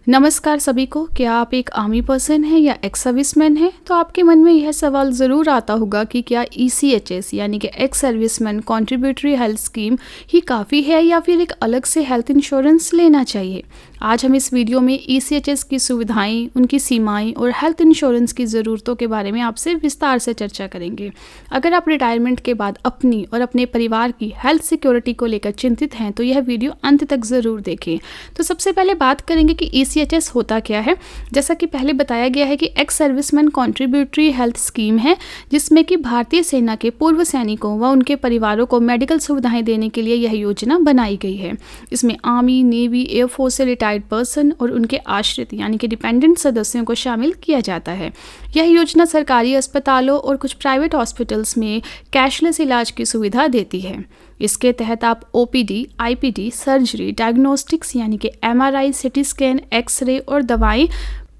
नमस्कार सभी को। क्या आप एक आर्मी पर्सन हैं या एक्स सर्विसमैन हैं? तो आपके मन में यह सवाल ज़रूर आता होगा कि क्या ECHS यानी कि ex serviceman contributory health scheme ही काफ़ी है या फिर एक अलग से हेल्थ इंश्योरेंस लेना चाहिए। आज हम इस वीडियो में ECHS की सुविधाएं, उनकी सीमाएं और हेल्थ इंश्योरेंस की ज़रूरतों के बारे में आपसे विस्तार से चर्चा करेंगे। अगर आप रिटायरमेंट के बाद अपनी और अपने परिवार की हेल्थ सिक्योरिटी को लेकर चिंतित हैं तो यह वीडियो अंत तक ज़रूर देखें। तो सबसे पहले बात करेंगे कि ECHS होता क्या है। जैसा कि पहले बताया गया है कि ex serviceman contributory health scheme है, जिसमें कि भारतीय सेना के पूर्व सैनिकों व उनके परिवारों को मेडिकल सुविधाएं देने के लिए यह योजना बनाई गई है। इसमें आर्मी, नेवी, एयरफोर्स से रिटायर्ड पर्सन और उनके आश्रित यानी कि डिपेंडेंट सदस्यों को शामिल किया जाता है। यह योजना सरकारी अस्पतालों और कुछ प्राइवेट हॉस्पिटल्स में कैशलेस इलाज की सुविधा देती है। इसके तहत आप OPD, IPD, सर्जरी, डायग्नोस्टिक्स यानी कि MRI, CT स्कैन, एक्सरे और दवाएं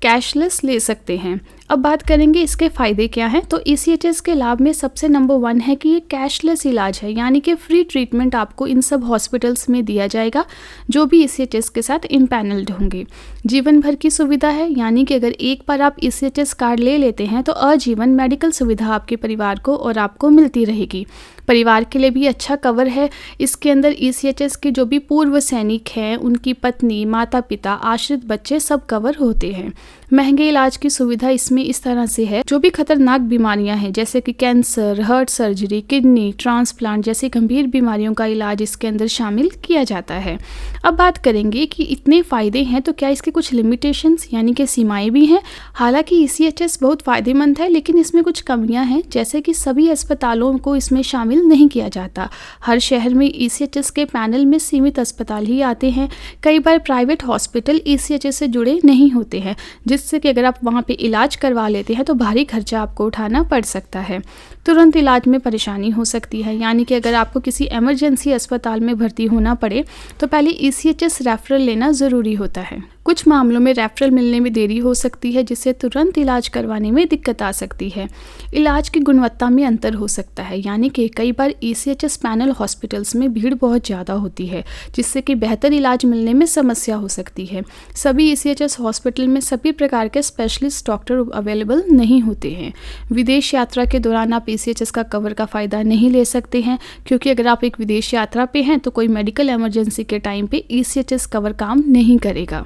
कैशलेस ले सकते हैं। अब बात करेंगे इसके फ़ायदे क्या हैं। तो ECHS के लाभ में सबसे नंबर 1 है कि ये कैशलेस इलाज है, यानी कि फ्री ट्रीटमेंट आपको इन सब हॉस्पिटल्स में दिया जाएगा जो भी ECHS के साथ इम्पैनल्ड होंगे। जीवन भर की सुविधा है, यानी कि अगर एक बार आप ECHS कार्ड ले लेते हैं तो आजीवन मेडिकल सुविधा आपके परिवार को और आपको मिलती रहेगी। परिवार के लिए भी अच्छा कवर है। इसके अंदर ECHS के जो भी पूर्व सैनिक हैं, उनकी पत्नी, माता पिता, आश्रित बच्चे सब कवर होते हैं। महंगे इलाज की सुविधा इसमें इस तरह से है, जो भी खतरनाक बीमारियां हैं जैसे कि cancer, heart surgery, kidney transplant जैसी गंभीर बीमारियों का इलाज इसके अंदर शामिल किया जाता है। अब बात करेंगे कि इतने फ़ायदे हैं तो क्या इसके कुछ लिमिटेशंस यानी कि सीमाएं भी हैं। हालांकि ECHS बहुत फ़ायदेमंद है, लेकिन इसमें कुछ कमियां हैं, जैसे कि सभी अस्पतालों को इसमें शामिल नहीं किया जाता। हर शहर में ECHS के पैनल में सीमित अस्पताल ही आते हैं। कई बार प्राइवेट हॉस्पिटल ECHS से जुड़े नहीं होते हैं, जिससे कि अगर आप वहाँ पे इलाज करवा लेते हैं तो भारी खर्चा आपको उठाना पड़ सकता है। तुरंत इलाज में परेशानी हो सकती है, यानी कि अगर आपको किसी इमरजेंसी अस्पताल में भर्ती होना पड़े तो पहले ECHS रेफरल लेना ज़रूरी होता है। कुछ मामलों में रेफरल मिलने में देरी हो सकती है, जिससे तुरंत इलाज करवाने में दिक्कत आ सकती है। इलाज की गुणवत्ता में अंतर हो सकता है, यानी कि कई बार ECHS पैनल हॉस्पिटल्स में भीड़ बहुत ज़्यादा होती है, जिससे कि बेहतर इलाज मिलने में समस्या हो सकती है। सभी ECHS हॉस्पिटल में सभी प्रकार के स्पेशलिस्ट डॉक्टर अवेलेबल नहीं होते हैं। विदेश यात्रा के दौरान आप ECHS का कवर का फ़ायदा नहीं ले सकते हैं, क्योंकि अगर आप एक विदेश यात्रा पे हैं तो कोई मेडिकल इमरजेंसी के टाइम पे ECHS कवर काम नहीं करेगा।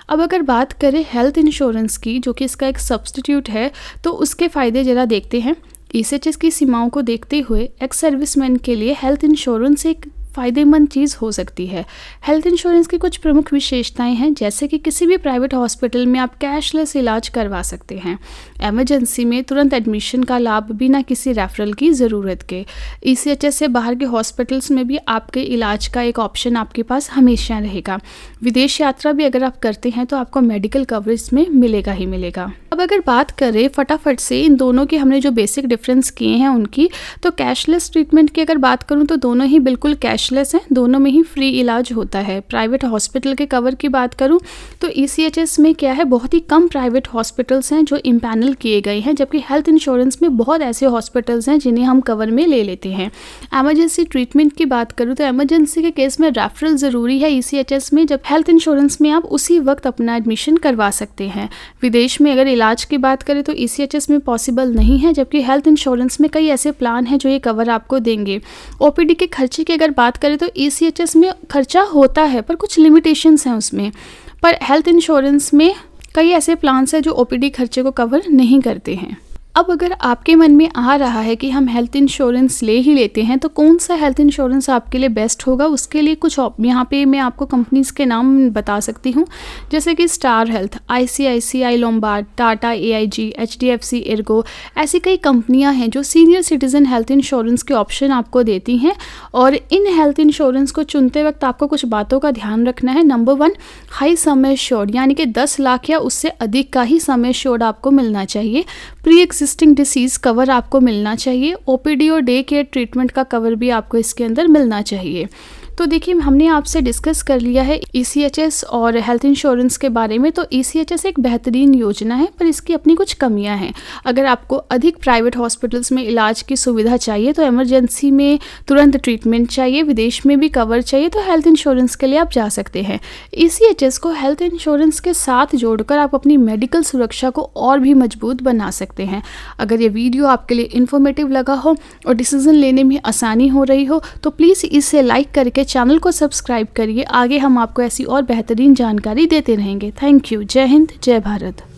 अब अगर बात करें हेल्थ इंश्योरेंस की, जो कि इसका एक सब्स्टिट्यूट है, तो उसके फ़ायदे ज़रा देखते हैं। ECHS की सीमाओं को देखते हुए एक्स सर्विसमैन के लिए हेल्थ इंश्योरेंस एक फ़ायदेमंद चीज़ हो सकती है। हेल्थ इंश्योरेंस की कुछ प्रमुख विशेषताएं हैं, जैसे कि किसी भी प्राइवेट हॉस्पिटल में आप कैशलेस इलाज करवा सकते हैं। इमरजेंसी में तुरंत एडमिशन का लाभ बिना किसी रेफरल की ज़रूरत के। ECHS से बाहर के हॉस्पिटल्स में भी आपके इलाज का एक ऑप्शन आपके पास हमेशा रहेगा। विदेश यात्रा भी अगर आप करते हैं तो आपको मेडिकल कवरेज में मिलेगा ही मिलेगा। अब अगर बात करें फटाफट से इन दोनों के हमने जो बेसिक डिफरेंस किए हैं उनकी, तो कैशलेस ट्रीटमेंट की अगर बात करूं तो दोनों ही बिल्कुल कैशलेस हैं, दोनों में ही फ्री इलाज होता है। प्राइवेट हॉस्पिटल के कवर की बात करूं तो ECHS में क्या है, बहुत ही कम प्राइवेट हॉस्पिटल्स हैं जो इम्पैनल किए गए हैं, जबकि हेल्थ इंश्योरेंस में बहुत ऐसे हॉस्पिटल्स हैं जिन्हें हम कवर में ले लेते हैं। एमरजेंसी ट्रीटमेंट की बात करूँ तो एमरजेंसी के केस में रेफरल ज़रूरी है ECHS में, जब हेल्थ इंश्योरेंस में आप उसी वक्त अपना एडमिशन करवा सकते हैं। विदेश में अगर इलाज की बात करें तो ECHS में पॉसिबल नहीं है, जबकि हेल्थ इंश्योरेंस में कई ऐसे प्लान हैं जो ये कवर आपको देंगे। OPD के खर्चे की अगर बात करें तो ECHS में खर्चा होता है, पर कुछ लिमिटेशंस हैं उसमें। पर हेल्थ इंश्योरेंस में कई ऐसे प्लान्स हैं जो OPD खर्चे को कवर नहीं करते हैं। अब अगर आपके मन में आ रहा है कि हम हेल्थ इंश्योरेंस ले ही लेते हैं तो कौन सा हेल्थ इंश्योरेंस आपके लिए बेस्ट होगा, उसके लिए कुछ यहाँ पे मैं आपको कंपनीज़ के नाम बता सकती हूँ, जैसे कि star health, ICICI Lombard, Tata AIG, HDFC Ergo, ऐसी कई कंपनियाँ हैं जो सीनियर सिटीज़न हेल्थ इंश्योरेंस के ऑप्शन आपको देती हैं। और इन हेल्थ इंश्योरेंस को चुनते वक्त आपको कुछ बातों का ध्यान रखना है। नंबर 1, हाई सम एश्योर्ड, यानी कि 10 लाख या उससे अधिक का ही सम एश्योर्ड आपको मिलना चाहिए। प्री एक्जिस्टिंग डिसीज़ कवर आपको मिलना चाहिए। OPD और डे केयर ट्रीटमेंट का कवर भी आपको इसके अंदर मिलना चाहिए। तो देखिए, हमने आपसे डिस्कस कर लिया है ईसीएचएस और हेल्थ इंश्योरेंस के बारे में। तो ईसीएचएस एक बेहतरीन योजना है, पर इसकी अपनी कुछ कमियां हैं। अगर आपको अधिक प्राइवेट हॉस्पिटल्स में इलाज की सुविधा चाहिए, तो इमरजेंसी में तुरंत ट्रीटमेंट चाहिए, विदेश में भी कवर चाहिए, तो हेल्थ इंश्योरेंस के लिए आप जा सकते हैं। ईसीएचएस को हेल्थ इंश्योरेंस के साथ जोड़कर आप अपनी मेडिकल सुरक्षा को और भी मजबूत बना सकते हैं। अगर ये वीडियो आपके लिए इन्फॉर्मेटिव लगा हो और डिसीजन लेने में आसानी हो रही हो, तो प्लीज़ इसे लाइक करके चैनल को सब्सक्राइब करिए। आगे हम आपको ऐसी और बेहतरीन जानकारी देते रहेंगे। Thank you. जय हिंद, जय भारत।